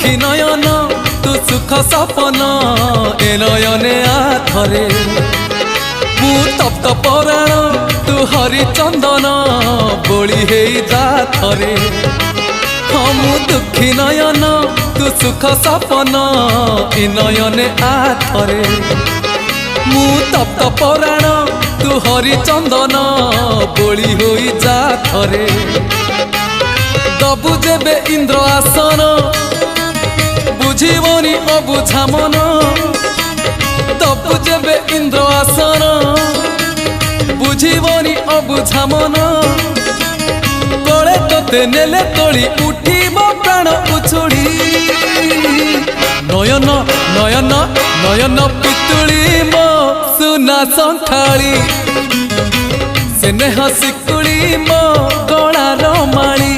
दुखी नयन तू सुख सपन ए नयने आथरे मु तप्त पराण तू हरिचंदन बोली हे जा थरे हाँ मु दुखी नयन तू सुख सपन ए नयने आथरे मु तप्त पराण तू हरिचंदन बोली हो जा थरे दबु जेबे इंद्र आसन बुझीबनी अबुझा मन दबु जेबे इंद्र आसन बुझीबनी अबुझा मन कले तोते नेले तोली उठीब प्राण उछुड़ी नयन नयन नयन पितुली मो सुना संथाली स्नेह शिकुड़ी मो गलार माली